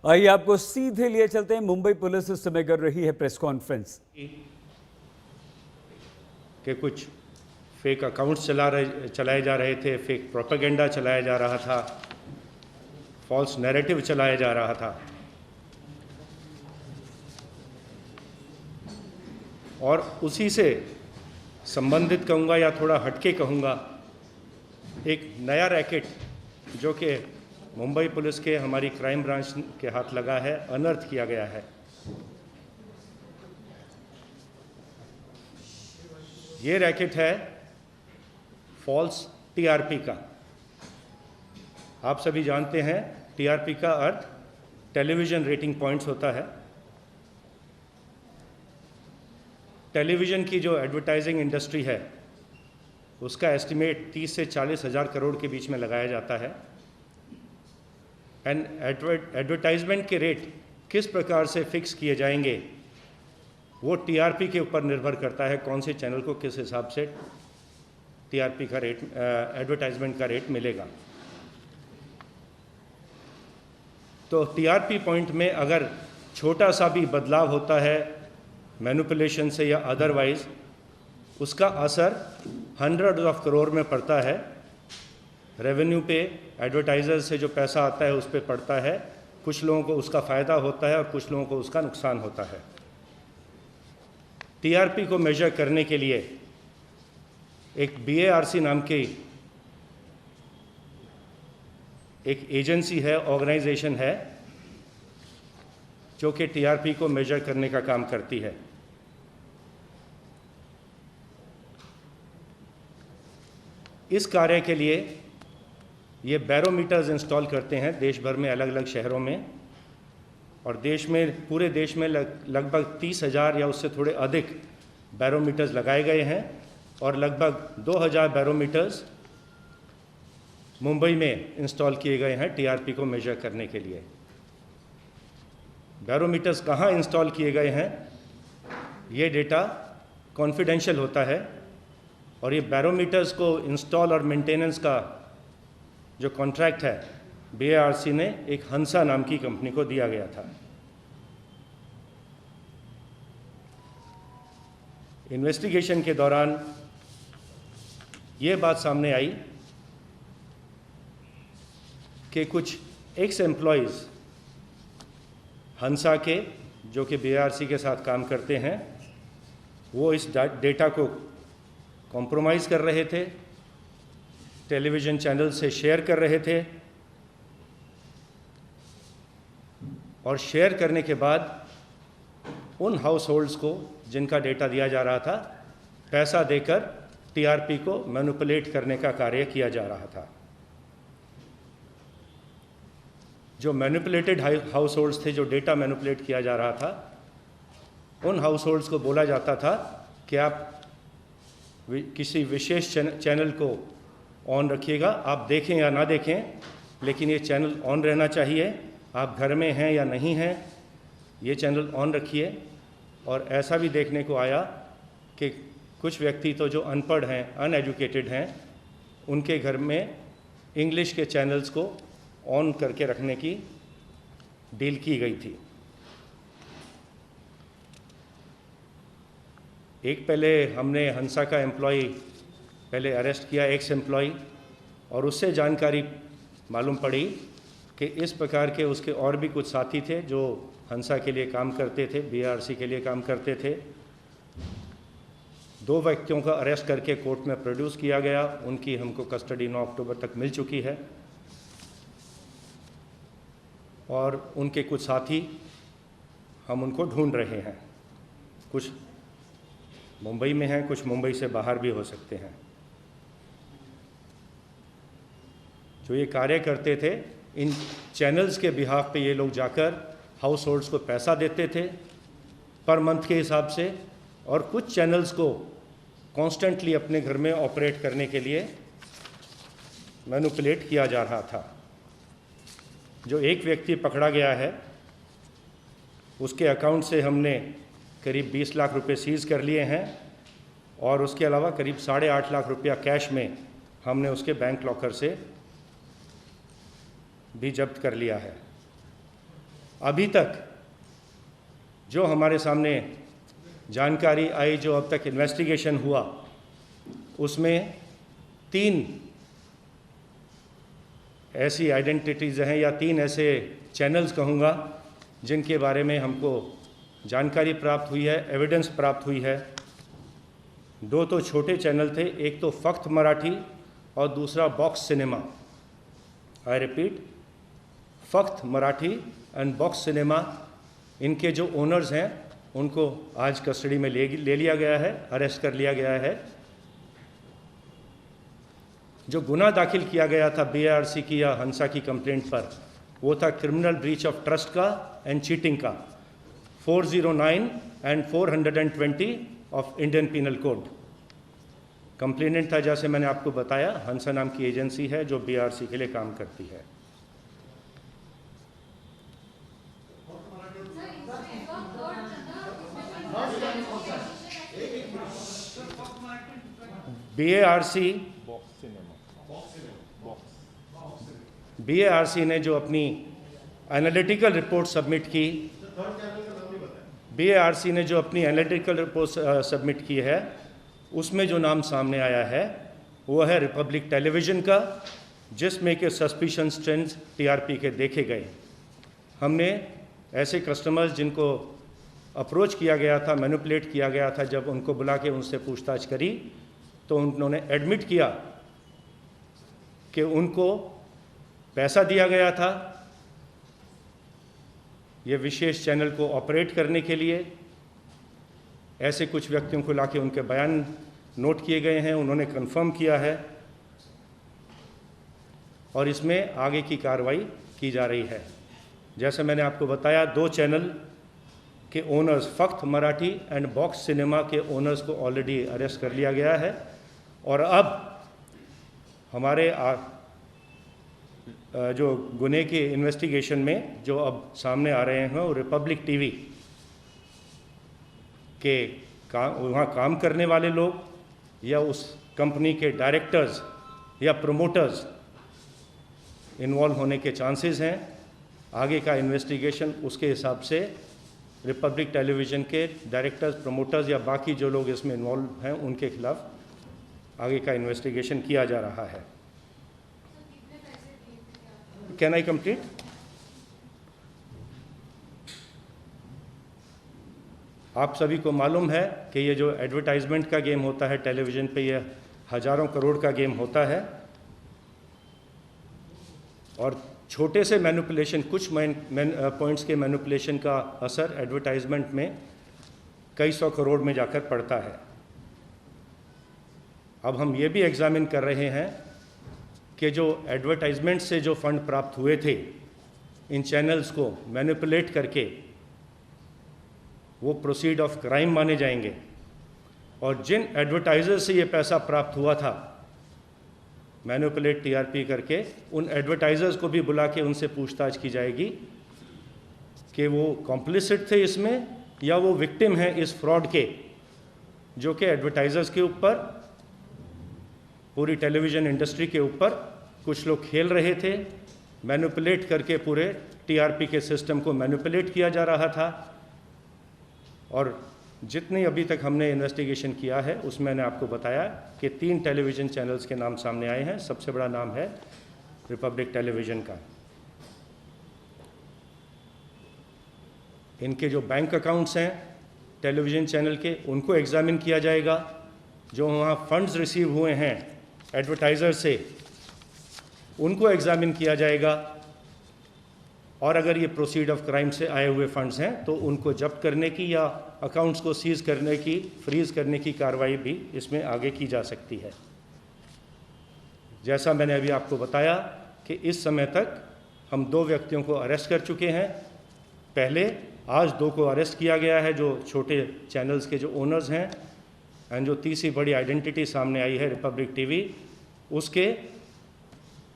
आइए आपको सीधे लिए चलते हैं। मुंबई पुलिस इस समय कर रही है प्रेस कॉन्फ्रेंस कि कुछ फेक अकाउंट्स चलाए जा रहे थे, फेक प्रोपेगेंडा चलाया जा रहा था, फॉल्स नैरेटिव चलाया जा रहा था। और उसी से संबंधित कहूँगा या थोड़ा हटके कहूँगा, एक नया रैकेट जो कि मुंबई पुलिस के हमारी क्राइम ब्रांच के हाथ लगा है, अनर्थ किया गया है। ये रैकेट है फॉल्स टीआरपी का। आप सभी जानते हैं टीआरपी का अर्थ टेलीविज़न रेटिंग पॉइंट्स होता है। टेलीविज़न की जो एडवर्टाइजिंग इंडस्ट्री है उसका एस्टिमेट 30 से 40 हज़ार करोड़ के बीच में लगाया जाता है। एंड एडवर्टाइजमेंट के रेट किस प्रकार से फिक्स किए जाएंगे वो टीआरपी के ऊपर निर्भर करता है, कौन से चैनल को किस हिसाब से टीआरपी का रेट, एडवर्टाइजमेंट का रेट मिलेगा। तो टीआरपी पॉइंट में अगर छोटा सा भी बदलाव होता है मैनिपुलेशन से या अदरवाइज, उसका असर हंड्रेड्स ऑफ करोड़ में पड़ता है। रेवेन्यू पे एडवर्टाइज़र से जो पैसा आता है उस पे पड़ता है। कुछ लोगों को उसका फ़ायदा होता है और कुछ लोगों को उसका नुकसान होता है। टीआरपी को मेजर करने के लिए एक BARC नाम की एक एजेंसी है, ऑर्गेनाइजेशन है, जो कि टीआरपी को मेजर करने का काम करती है। इस कार्य के लिए ये बैरोमीटर्स इंस्टॉल करते हैं देश भर में, अलग अलग शहरों में, और देश में, पूरे देश में लगभग 30,000 या उससे थोड़े अधिक बैरोमीटर्स लगाए गए हैं और लगभग 2,000 बैरोमीटर्स मुंबई में इंस्टॉल किए गए हैं टीआरपी को मेजर करने के लिए। बैरोमीटर्स कहाँ इंस्टॉल किए गए हैं ये डेटा कॉन्फिडेंशियल होता है, और ये बैरोमीटर्स को इंस्टॉल और मेंटेनेंस का जो कॉन्ट्रैक्ट है BARC ने एक हंसा नाम की कंपनी को दिया गया था। इन्वेस्टिगेशन के दौरान ये बात सामने आई कि कुछ एक्स एम्प्लॉयज़ हंसा के, जो कि BARC के साथ काम करते हैं, वो इस डेटा को कॉम्प्रोमाइज़ कर रहे थे, टेलीविज़न चैनल से शेयर कर रहे थे, और शेयर करने के बाद उन हाउस होल्ड्स को जिनका डेटा दिया जा रहा था पैसा देकर टीआरपी को मैनिपुलेट करने का कार्य किया जा रहा था। जो मैनिपुलेटेड हाउस होल्ड्स थे, जो डेटा मैनिपुलेट किया जा रहा था, उन हाउस होल्ड्स को बोला जाता था कि आप किसी विशेष चैनल को ऑन रखिएगा, आप देखें या ना देखें, लेकिन ये चैनल ऑन रहना चाहिए। आप घर में हैं या नहीं हैं, ये चैनल ऑन रखिए। और ऐसा भी देखने को आया कि कुछ व्यक्ति तो जो अनपढ़ हैं, अनएजुकेटेड हैं, उनके घर में इंग्लिश के चैनल्स को ऑन करके रखने की डील की गई थी। एक पहले हमने हंसा का एम्प्लॉय पहले अरेस्ट किया, एक्स एम्प्लॉय, और उससे जानकारी मालूम पड़ी कि इस प्रकार के उसके और भी कुछ साथी थे जो हंसा के लिए काम करते थे, BARC के लिए काम करते थे। 2 व्यक्तियों का अरेस्ट करके कोर्ट में प्रोड्यूस किया गया। उनकी हमको कस्टडी 9 अक्टूबर तक मिल चुकी है, और उनके कुछ साथी हम उनको ढूंढ रहे हैं। कुछ मुंबई में हैं, कुछ मुंबई से बाहर भी हो सकते हैं। जो ये कार्य करते थे, इन चैनल्स के बिहाफ पे ये लोग जाकर हाउस होल्ड्स को पैसा देते थे पर मंथ के हिसाब से, और कुछ चैनल्स को कॉन्स्टेंटली अपने घर में ऑपरेट करने के लिए मैनिपुलेट किया जा रहा था। जो एक व्यक्ति पकड़ा गया है, उसके अकाउंट से हमने करीब 20 लाख रुपए सीज़ कर लिए हैं, और उसके अलावा करीब 8.5 लाख रुपया कैश में हमने उसके बैंक लॉकर से भी जब्त कर लिया है। अभी तक जो हमारे सामने जानकारी आई, जो अब तक इन्वेस्टिगेशन हुआ, उसमें 3 ऐसी आइडेंटिटीज़ हैं या 3 ऐसे चैनल्स कहूँगा जिनके बारे में हमको जानकारी प्राप्त हुई है, एविडेंस प्राप्त हुई है। 2 तो छोटे चैनल थे, एक तो फ़क्त मराठी और दूसरा Box Cinema. I repeat, Fakt Marathi and Box Cinema. इनके जो ओनर्स हैं उनको आज कस्टडी में ले लिया गया है, अरेस्ट कर लिया गया है। जो गुनाह दाखिल किया गया था BARC की या हंसा की कंप्लेंट पर, वो था क्रिमिनल ब्रीच ऑफ ट्रस्ट का एंड चीटिंग का, 409 and 420 of Indian penal code. Complainant था, जैसे मैंने आपको बताया, हंसा नाम की एजेंसी है जो BARC के लिए काम करती है। BARC ने जो अपनी एनालिटिकल रिपोर्ट सबमिट की, BARC ने जो अपनी एनालिटिकल रिपोर्ट सबमिट की है, उसमें जो नाम सामने आया है वो है रिपब्लिक टेलीविज़न का, जिसमें के सस्पिशंस ट्रेंड्स TRP के देखे गए। हमने ऐसे कस्टमर्स जिनको अप्रोच किया गया था, मैनिपुलेट किया गया था, जब उनको बुला के उनसे पूछताछ करी तो उन्होंने एडमिट किया कि उनको पैसा दिया गया था ये विशेष चैनल को ऑपरेट करने के लिए। ऐसे कुछ व्यक्तियों को लाके उनके बयान नोट किए गए हैं, उन्होंने कंफर्म किया है और इसमें आगे की कार्रवाई की जा रही है। जैसे मैंने आपको बताया, 2 चैनल के owners, Fakt Marathi and Box Cinema के ओनर्स को ऑलरेडी अरेस्ट कर लिया गया है और अब हमारे जो गुने के इन्वेस्टिगेशन में जो अब सामने आ रहे हैं, वो रिपब्लिक टीवी के वहाँ काम करने वाले लोग या उस कंपनी के डायरेक्टर्स या प्रमोटर्स इन्वॉल्व होने के चांसेस हैं। आगे का इन्वेस्टिगेशन उसके हिसाब से रिपब्लिक टेलीविज़न के डायरेक्टर्स, प्रमोटर्स या बाकी जो लोग इसमें इन्वॉल्व हैं उनके खिलाफ आगे का इन्वेस्टिगेशन किया जा रहा है। Can I complete? आप सभी को मालूम है कि ये जो एडवर्टाइजमेंट का गेम होता है टेलीविज़न पे, ये हज़ारों करोड़ का गेम होता है और छोटे से मैनिपुलेशन, कुछ पॉइंट्स के मैनिपुलेशन का असर एडवर्टाइजमेंट में कई 100 करोड़ में जाकर पड़ता है। अब हम ये भी एग्जामिन कर रहे हैं कि जो एडवर्टाइजमेंट से जो फंड प्राप्त हुए थे इन चैनल्स को मैनिपुलेट करके, वो प्रोसीड ऑफ क्राइम माने जाएंगे और जिन एडवर्टाइजर से ये पैसा प्राप्त हुआ था मैनिपुलेट TRP करके, उन एडवर्टाइजर्स को भी बुला के उनसे पूछताछ की जाएगी कि वो कॉम्प्लिसिट थे इसमें या वो विक्टिम हैं इस फ्रॉड के, जो कि एडवर्टाइजर्स के ऊपर, पूरी टेलीविज़न इंडस्ट्री के ऊपर कुछ लोग खेल रहे थे। मैनिपुलेट करके पूरे TRP के सिस्टम को मैनिपुलेट किया जा रहा था। और जितनी अभी तक हमने इन्वेस्टिगेशन किया है उसमें मैंने आपको बताया कि 3 टेलीविज़न चैनल्स के नाम सामने आए हैं। सबसे बड़ा नाम है रिपब्लिक टेलीविज़न का। इनके जो बैंक अकाउंट्स हैं टेलीविज़न चैनल के, उनको एग्जामिन किया जाएगा। जो वहाँ फंड्स रिसीव हुए हैं एडवर्टाइज़र से, उनको एग्जामिन किया जाएगा और अगर ये प्रोसीड ऑफ क्राइम से आए हुए फंड्स हैं तो उनको जब्त करने की या अकाउंट्स को सीज करने की, फ्रीज करने की कार्रवाई भी इसमें आगे की जा सकती है। जैसा मैंने अभी आपको बताया कि इस समय तक हम 2 व्यक्तियों को अरेस्ट कर चुके हैं। पहले आज 2 को अरेस्ट किया गया है जो छोटे चैनल्स के जो ओनर्स हैं, एंड जो तीसरी बड़ी आइडेंटिटी सामने आई है रिपब्लिक टीवी, उसके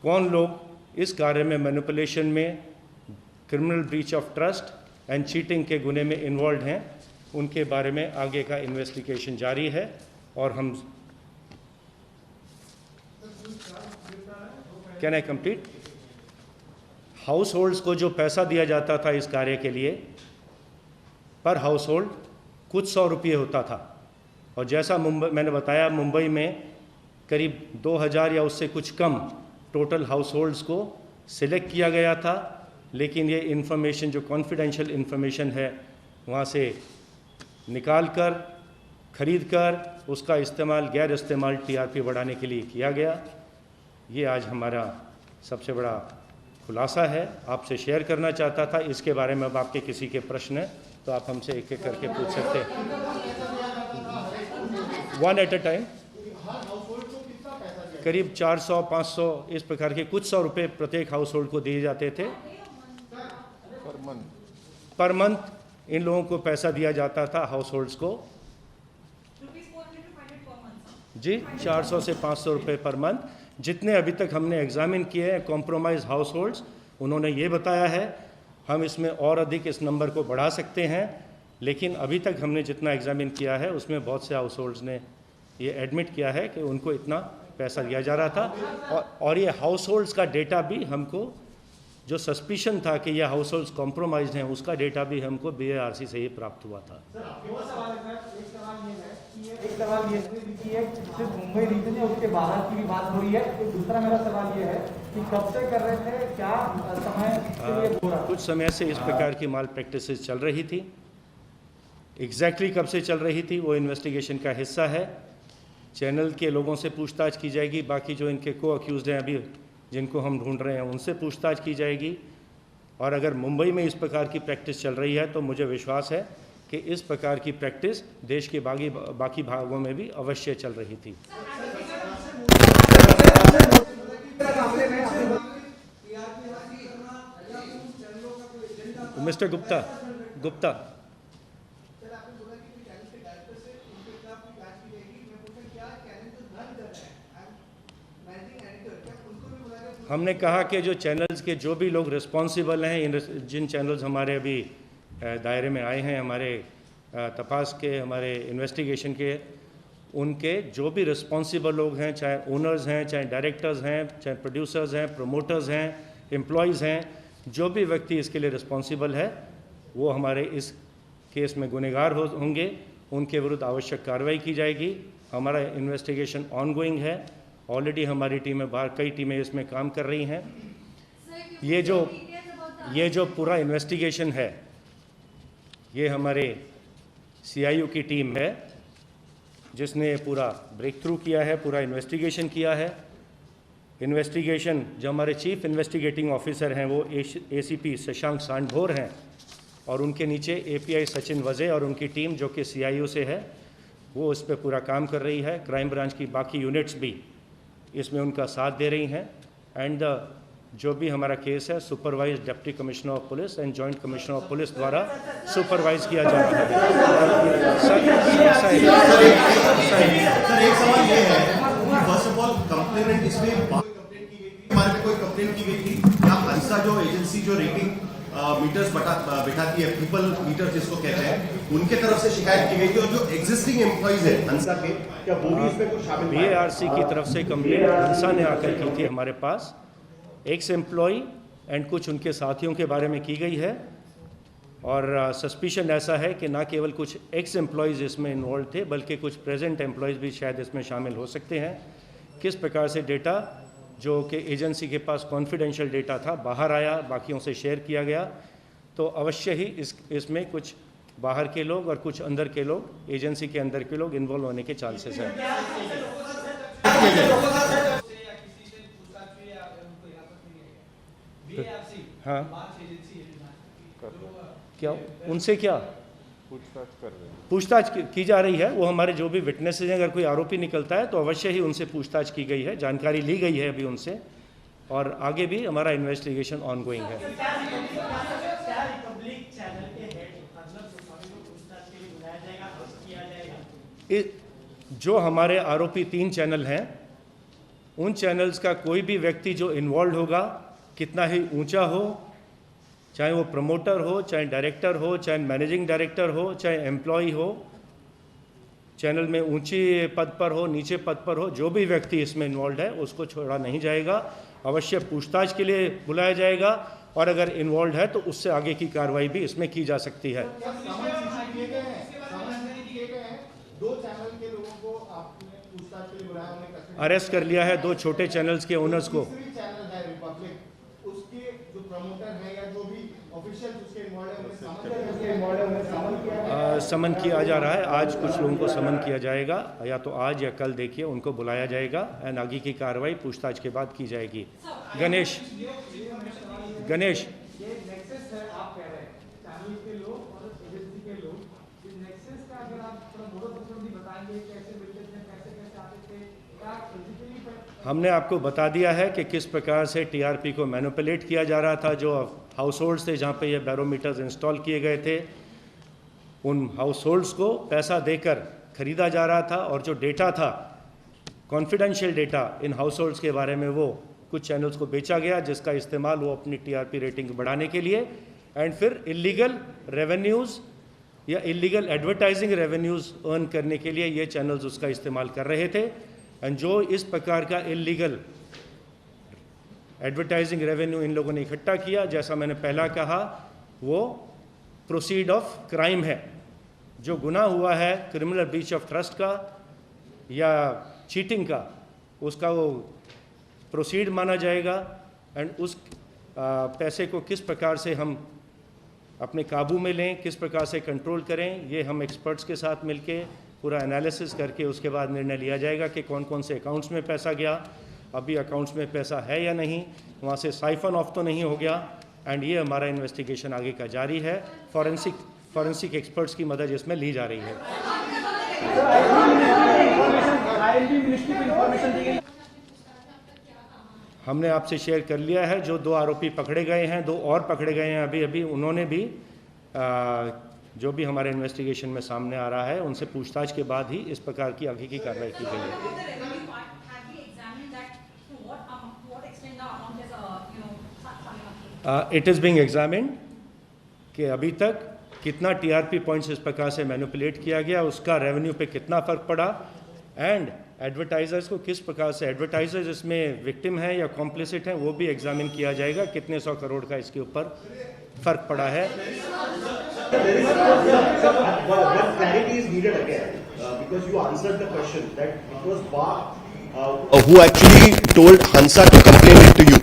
कौन लोग इस कार्य में, मैनिपुलेशन में, criminal breach of trust and cheating के गुने में इन्वॉल्व हैं, उनके बारे में आगे का इन्वेस्टिगेशन जारी है। और हम can I complete? House holds को जो पैसा दिया जाता था इस कार्य के लिए, पर हाउस होल्ड कुछ 100 रुपये होता था। और जैसा मैंने बताया, मुंबई में करीब 2000 या उससे कुछ कम टोटल हाउस होल्ड्स को सिलेक्ट किया गया था, लेकिन ये इन्फॉर्मेशन जो कॉन्फिडेंशियल इन्फॉर्मेशन है वहाँ से निकाल कर, ख़रीद कर उसका इस्तेमाल, गैर इस्तेमाल टीआरपी बढ़ाने के लिए किया गया। ये आज हमारा सबसे बड़ा खुलासा है, आपसे शेयर करना चाहता था। इसके बारे में अब आपके किसी के प्रश्न हैं तो आप हमसे एक एक करके पूछ सकते हैं, वन एट अ टाइम। करीब 400-500 इस प्रकार के कुछ 100 रुपये प्रत्येक हाउस होल्ड को दिए जाते थे पर मंथ। इन लोगों को पैसा दिया जाता था हाउस होल्ड्स को जी 400 से 500 रुपये पर मंथ। जितने अभी तक हमने एग्जामिन किए हैं कॉम्प्रोमाइज हाउस होल्ड्स, उन्होंने ये बताया है हम इसमें और अधिक इस नंबर को बढ़ा सकते हैं, लेकिन अभी तक हमने जितना एग्जामिन किया है उसमें बहुत से हाउस होल्ड्स ने ये एडमिट किया है कि उनको इतना पैसा दिया जा रहा था। और ये हाउस होल्ड्स का डेटा भी हमको, जो सस्पिशन था कि ये हाउस होल्ड्स कॉम्प्रोमाइज हैं, उसका डेटा भी हमको BARC से ही प्राप्त हुआ था। एक सवाल ये है कि सिर्फ मुंबई रीजन है, उसके बाहर की भी बात हो रही है। तो दूसरा मेरा सवाल ये है कि कब से कर रहे थे, क्या समय के लिए हो रहा? कुछ समय से इस प्रकार की माल प्रैक्टिसेस चल रही थी। एग्जैक्टली कब से चल रही थी वो इन्वेस्टिगेशन का हिस्सा है। चैनल के लोगों से पूछताछ की जाएगी, बाकी जो इनके को अक्यूज़ड हैं अभी जिनको हम ढूंढ रहे हैं उनसे पूछताछ की जाएगी। और अगर मुंबई में इस प्रकार की प्रैक्टिस चल रही है तो मुझे विश्वास है कि इस प्रकार की प्रैक्टिस देश के बाकी भागों में भी अवश्य चल रही थी। मिस्टर गुप्ता हमने कहा कि जो चैनल्स के जो भी लोग रिस्पॉन्सिबल हैं, जिन चैनल्स हमारे अभी दायरे में आए हैं, हमारे तपास के, हमारे इन्वेस्टिगेशन के, उनके जो भी रिस्पॉन्सिबल लोग हैं, चाहे ओनर्स हैं, चाहे डायरेक्टर्स हैं, चाहे प्रोड्यूसर्स हैं, प्रमोटर्स हैं, एम्प्लॉयज़ हैं, जो भी व्यक्ति इसके लिए रिस्पॉन्सिबल है वो हमारे इस केस में गुनहगार होंगे। उनके विरुद्ध आवश्यक कार्रवाई की जाएगी। हमारा इन्वेस्टिगेशन ऑनगोइंग है। ऑलरेडी हमारी टीमें, बाहर कई टीमें इसमें काम कर रही हैं। ये जो पूरा इन्वेस्टिगेशन है ये हमारे CIU की टीम है जिसने पूरा ब्रेक थ्रू किया है, पूरा इन्वेस्टिगेशन किया है। इन्वेस्टिगेशन जो हमारे चीफ इन्वेस्टिगेटिंग ऑफिसर हैं वो ACP शशांक सांडभोर हैं, और उनके नीचे API सचिन वजे और उनकी टीम जो कि CIU से है वो इस पर पूरा काम कर रही है। क्राइम ब्रांच की बाकी यूनिट्स भी इसमें उनका साथ दे रही हैं। एंड जो भी हमारा केस है supervise deputy commissioner of police and joint commissioner of police द्वारा सुपरवाइज किया जा रहा है। सर एक सवाल ये है कि फर्स्ट ऑफ ऑल कंप्लेनेंट इसमें कंप्लेंट की गई थी, हमारे पे कोई कंप्लेंट की गई थी या हंसा जो एजेंसी जो रेटिंग मीटर्स बैठाती है, पीपल मीटर जिसको कहते हैं, उनके तरफ से शिकायत की गई थी, और जो एग्जिस्टिंग एम्प्लॉइज है हंसा के, क्या वो भी इसमें कुछ शामिल है? BARC की तरफ से कंप्लेंट हंसा ने आकर की थी हमारे पास, एक्स एम्प्लॉय एंड कुछ उनके साथियों के बारे में की गई है। और सस्पिशन ऐसा है कि ना केवल कुछ एक्स एम्प्लॉयज़ इसमें इन्वॉल्व थे बल्कि कुछ प्रेजेंट एम्प्लॉयज़ भी शायद इसमें शामिल हो सकते हैं। किस प्रकार से डेटा जो कि एजेंसी के पास कॉन्फिडेंशियल डेटा था बाहर आया, बाकियों से शेयर किया गया, तो अवश्य ही इसमें कुछ बाहर के लोग और कुछ अंदर के लोग, एजेंसी के अंदर के लोग इन्वॉल्व होने के चांसेस हैं। हाँ, क्या उनसे क्या पूछताछ की जा रही है? वो हमारे जो भी विटनेसेस हैं, अगर कोई आरोपी निकलता है तो अवश्य ही उनसे पूछताछ की गई है, जानकारी ली गई है अभी उनसे, और आगे भी हमारा इन्वेस्टिगेशन ऑनगोइंग है। जो हमारे आरोपी 3 चैनल हैं, उन चैनल्स का कोई भी व्यक्ति जो इन्वॉल्व होगा, कितना ही ऊंचा हो, चाहे वो प्रमोटर हो, चाहे डायरेक्टर हो, चाहे मैनेजिंग डायरेक्टर हो, चाहे एम्प्लॉय हो, चैनल में ऊंची पद पर हो, नीचे पद पर हो, जो भी व्यक्ति इसमें इन्वॉल्व है उसको छोड़ा नहीं जाएगा। अवश्य पूछताछ के लिए बुलाया जाएगा और अगर इन्वॉल्व है तो उससे आगे की कार्रवाई भी इसमें की जा सकती है। अरेस्ट कर लिया है 2 छोटे चैनल्स के ओनर्स को। समन किया जा रहा है, आज कुछ लोगों को समन किया जाएगा, या तो आज या कल देखिए उनको बुलाया जाएगा एंड आगे की कार्रवाई पूछताछ के बाद की जाएगी। गणेश ये नेक्सस है, आप कह रहे हैं चैनल के लोग और एजेंसी के लोग, इस नेक्सस का अगर आप थोड़ा मोडो ऑपरेंडी बताएंगे, कैसे मिलते थे, कैसे आते थे, क्या फिजिकली? हमने आपको बता दिया है कि किस प्रकार से टीआरपी को मैनिपुलेट किया जा रहा था। जो हाउस होल्ड्स थे जहाँ पे ये बैरोमीटर्स इंस्टॉल किए गए थे, उन हाउस होल्ड्स को पैसा देकर खरीदा जा रहा था, और जो डेटा था, confidential data in house holds के बारे में, वो कुछ चैनल्स को बेचा गया, जिसका इस्तेमाल वो अपनी टीआरपी रेटिंग बढ़ाने के लिए एंड फिर इलीगल रेवेन्यूज़ या इलीगल एडवर्टाइजिंग रेवेन्यूज़ अर्न करने के लिए ये चैनल्स उसका इस्तेमाल कर रहे थे। एंड जो इस प्रकार का इलीगल एडवर्टाइजिंग रेवेन्यू इन लोगों ने इकट्ठा किया, जैसा मैंने पहला कहा, वो प्रोसीड ऑफ क्राइम है। जो गुनाह हुआ है क्रिमिनल ब्रीच ऑफ ट्रस्ट का या चीटिंग का, उसका वो प्रोसीड माना जाएगा। एंड उस पैसे को किस प्रकार से हम अपने काबू में लें, किस प्रकार से कंट्रोल करें, ये हम एक्सपर्ट्स के साथ मिलके पूरा एनालिसिस करके उसके बाद निर्णय लिया जाएगा कि कौन कौन से अकाउंट्स में पैसा गया, अभी अकाउंट्स में पैसा है या नहीं, वहाँ से साइफन ऑफ तो नहीं हो गया। एंड ये हमारा इन्वेस्टिगेशन आगे का जारी है। फॉरेंसिक एक्सपर्ट्स की मदद इसमें ली जा रही है। हमने आपसे शेयर कर लिया है, जो 2 आरोपी पकड़े गए हैं, 2 और पकड़े गए हैं अभी उन्होंने भी जो भी हमारे इन्वेस्टिगेशन में सामने आ रहा है, उनसे पूछताछ के बाद ही इस प्रकार की आगे की कार्रवाई की गई है। इट इज़ बीइंग एग्जामिन्ड कि अभी तक कितना टीआरपी पॉइंट्स इस प्रकार से मैनिपुलेट किया गया, उसका रेवेन्यू पे कितना फ़र्क पड़ा, एंड एडवर्टाइजर्स को किस प्रकार से, एडवर्टाइजर्स इसमें विक्टिम हैं या कॉम्प्लिसिट हैं, वो भी एग्जामिन किया जाएगा, कितने 100 करोड़ का इसके ऊपर फ़र्क पड़ा है। Who actually told Hansa to complain it to you?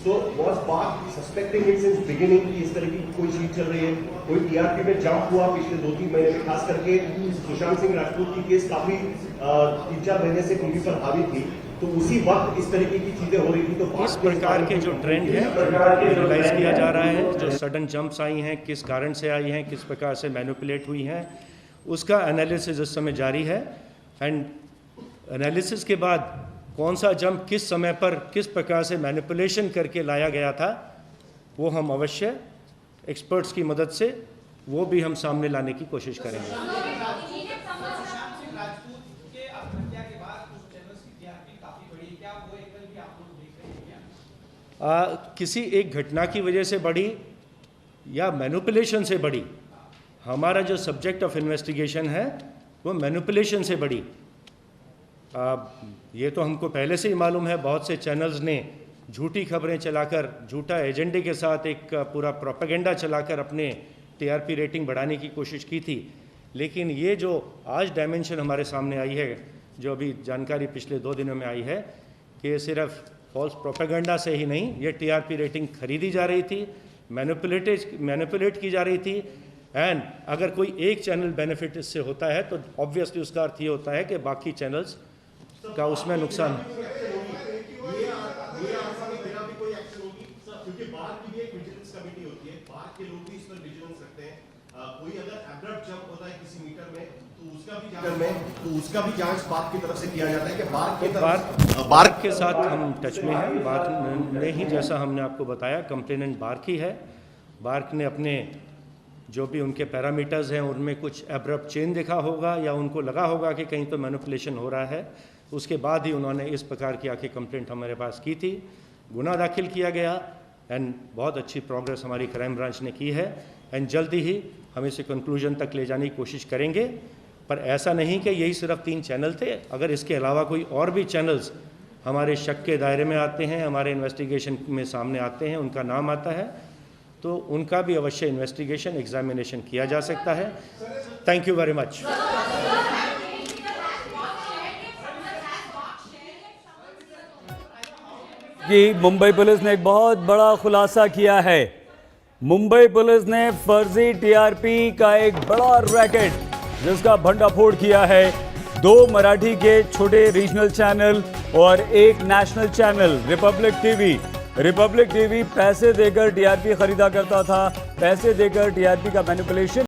So was BARC suspecting it since beginning कि इस तरह की कोई चीज चल रही है? कोई टीआरपी में जंप हुआ पिछले 2-3 महीने में, खास करके सुशांत सिंह राजपूत की केस काफी 3-4 महीने से टीवी पर हावी थी, तो उसी वक्त इस तरीके की चीजें हो रही थी। तो इस प्रकार के जो ट्रेंड है रियलाइज किया जा रहा है, जो सडन जंप्स आई हैं, किस कारण से आई हैं, किस प्रकार से मैनिपुलेट हुई हैं, उसका एनालिसिस इस समय जारी है। एंड एनालिसिस के बाद कौन सा जंप किस समय पर किस प्रकार से मैनिपुलेशन करके लाया गया था, वो हम अवश्य एक्सपर्ट्स की मदद से वो भी हम सामने लाने की कोशिश करेंगे। किसी एक घटना की वजह से बढ़ी या मैनिपुलेशन से बढ़ी, हमारा जो सब्जेक्ट ऑफ इन्वेस्टिगेशन है वो मैनिपुलेशन से बढ़ी। ये तो हमको पहले से ही मालूम है, बहुत से चैनल्स ने झूठी खबरें चलाकर, झूठा एजेंडे के साथ एक पूरा प्रोपेगेंडा चलाकर अपने टीआरपी रेटिंग बढ़ाने की कोशिश की थी। लेकिन ये जो आज डायमेंशन हमारे सामने आई है, जो अभी जानकारी पिछले 2 दिनों में आई है, कि सिर्फ फॉल्स प्रोपेगेंडा से ही नहीं, ये टीआरपी रेटिंग खरीदी जा रही थी, मैनिपुलेट की जा रही थी। एंड अगर कोई एक चैनल बेनिफिट इससे होता है तो ऑब्वियसली उसका अर्थ ये होता है कि बाकी चैनल्स का उसमें नुकसान। तो उसका भी जांच बार्क की तरफ से किया जाता है कि बार्क के साथ हम टच में हैं। बार्क ने ही, जैसा हमने आपको बताया, कंप्लेनेंट बार्क ही है। बार्क ने अपने जो भी उनके पैरामीटर्स हैं उनमें कुछ एब्रप्ट चेंज देखा होगा या उनको लगा होगा कि कहीं तो मैनिपुलेशन हो रहा है, उसके बाद ही उन्होंने इस प्रकार की आके कंप्लेंट हमारे पास की थी, गुनाह दाखिल किया गया। एंड बहुत अच्छी प्रोग्रेस हमारी क्राइम ब्रांच ने की है एंड जल्दी ही हम इसे कंक्लूजन तक ले जाने की कोशिश करेंगे। पर ऐसा नहीं कि यही सिर्फ 3 चैनल थे, अगर इसके अलावा कोई और भी चैनल्स हमारे शक के दायरे में आते हैं, हमारे इन्वेस्टिगेशन में सामने आते हैं, उनका नाम आता है, तो उनका भी अवश्य इन्वेस्टिगेशन एग्जामिनेशन किया जा सकता है। Thank you very much. कि मुंबई पुलिस ने एक बहुत बड़ा खुलासा किया है। मुंबई पुलिस ने फर्जी टीआरपी का एक बड़ा रैकेट जिसका भंडाफोड़ किया है। 2 मराठी के छोटे रीजनल चैनल और एक national channel Republic TV. Republic TV पैसे देकर टीआरपी खरीदा करता था, पैसे देकर टीआरपी का मैनिपुलेशन